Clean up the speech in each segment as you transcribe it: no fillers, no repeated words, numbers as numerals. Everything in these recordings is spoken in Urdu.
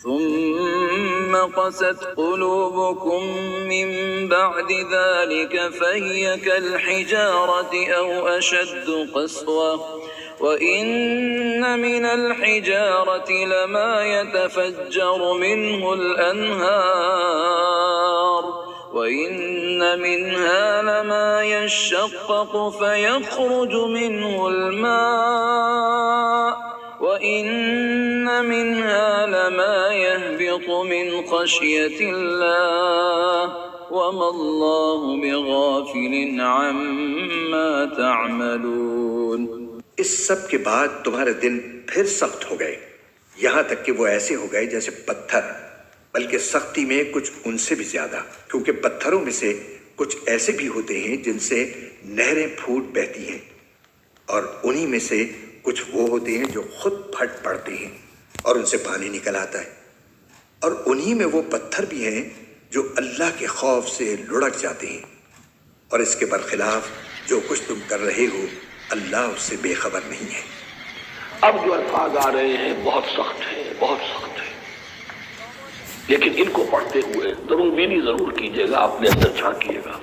ثم قست قلوبكم من بعد ذلك فهي كالحجارة أو أشد قسوة وإن من الحجارة لما يتفجر منه الأنهار وإن منها لما يشقق فيخرج منه الماء وإن منها لما يهبط من خشية الله وما الله بغافل عما تعملون۔ اس سب کے بعد تمہارے دل پھر سخت ہو گئے، یہاں تک کہ وہ ایسے ہو گئے جیسے پتھر، بلکہ سختی میں کچھ ان سے بھی زیادہ، کیونکہ پتھروں میں سے کچھ ایسے بھی ہوتے ہیں جن سے نہریں پھوٹ بہتی ہیں، اور انہی میں سے کچھ وہ ہوتے ہیں جو خود پھٹ پڑتے ہیں اور ان سے پانی نکل آتا ہے، اور انہی میں وہ پتھر بھی ہیں جو اللہ کے خوف سے لڑک جاتے ہیں، اور اس کے برخلاف جو کچھ تم کر رہے ہو اللہ اس سے بے خبر نہیں ہے۔ اب جو الفاظ آ رہے ہیں بہت سخت ہیں، بہت سخت ہیں، لیکن ان کو پڑھتے ہوئے ضرور بینی ضرور کیجیے گا، اپنے اندر جھانکیے گا۔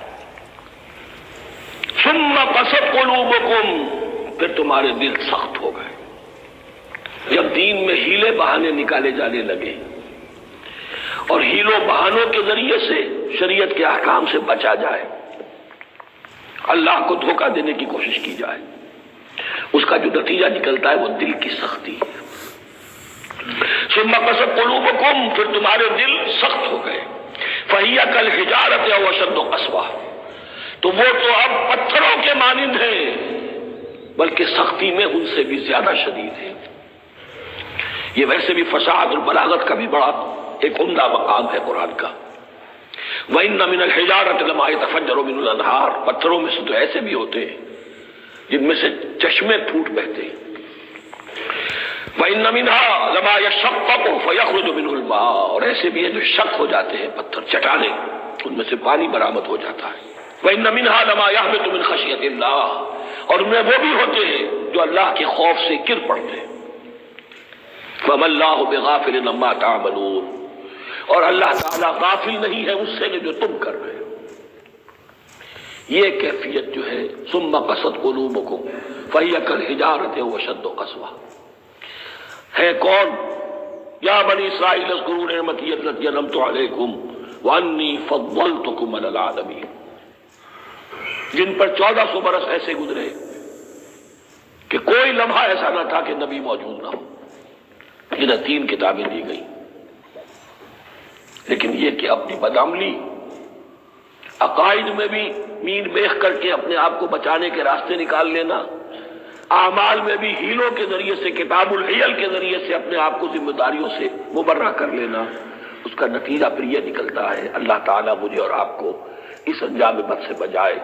ثم قست قلوبکم، پھر تمہارے دل سخت ہو گئے جب دین میں ہیلے بہانے نکالے جانے لگے اور ہیلوں بہانوں کے ذریعے سے شریعت کے احکام سے بچا جائے، اللہ کو دھوکہ دینے کی کوشش کی جائے، اس کا جو نتیجہ نکلتا ہے وہ دل کی سختی۔ ثم قست قلوبکم، پھر تمہارے دل سخت ہو گئے، فہی کالحجارۃ او اشد قسوہ، تو وہ تو اب پتھروں کے مانند ہیں بلکہ سختی میں ان سے بھی زیادہ شدید ہے۔ یہ ویسے بھی فصاحت اور بلاغت کا بھی بڑا ایک عمدہ مقام ہے قرآن کا۔ وَإِنَّ مِنَ الْحِجَارَةِ لَمَا يَتَفَجَّرُ مِنْهُ الْأَنْهَارُ، پتھروں میں سے تو ایسے بھی ہوتے ہیں جن میں سے چشمے پھوٹ بہتے ہیں۔ وَإِنَّ مِنْهَا لَمَا يَشَقَّقُ فَيَخْرُجُ مِنْهُ الْمَاءُ، اور ایسے بھی ہیں جو شق ہو جاتے ہیں، پتھر چٹانے، ان میں سے پانی برآمد ہو جاتا ہے۔ وَإِنَّ مِنْهَا لَمَا يَهْبِطُ مِنْ خَشْيَةِ اللَّهِ، اور ان میں وہ بھی ہوتے ہیں جو اللہ کے خوف سے گر پڑتے ہیں۔ وَمَا اللَّهُ بِغَافِلٍ عَمَّا تَعْمَلُونَ، اور اللہ تعالیٰ غافل نہیں ہے اس سے جو تم کر رہے ہو۔ یہ کیفیت جو ہے ثم قست قلوبکم فہی کالحجارۃ او اشد قسوہ ہے کون؟ یا بنی اسرائیل اذکروا نعمتی التي انعمت علیکم وانی فضلتکم علی العالمین، جن پر 1400 برس ایسے گزرے کہ کوئی لمحہ ایسا نہ تھا کہ نبی موجود نہ ہو، جنہیں 3 کتابیں دی گئی، لیکن یہ کہ اپنی بدعملی، عقائد میں بھی مین بیخ کر کے اپنے آپ کو بچانے کے راستے نکال لینا، اعمال میں بھی ہیلوں کے ذریعے سے، کتاب الحیل کے ذریعے سے اپنے آپ کو ذمہ داریوں سے مبرہ کر لینا، اس کا نتیجہ پھر یہ نکلتا ہے۔ اللہ تعالیٰ مجھے اور آپ کو اس انجام بد سے بچائے۔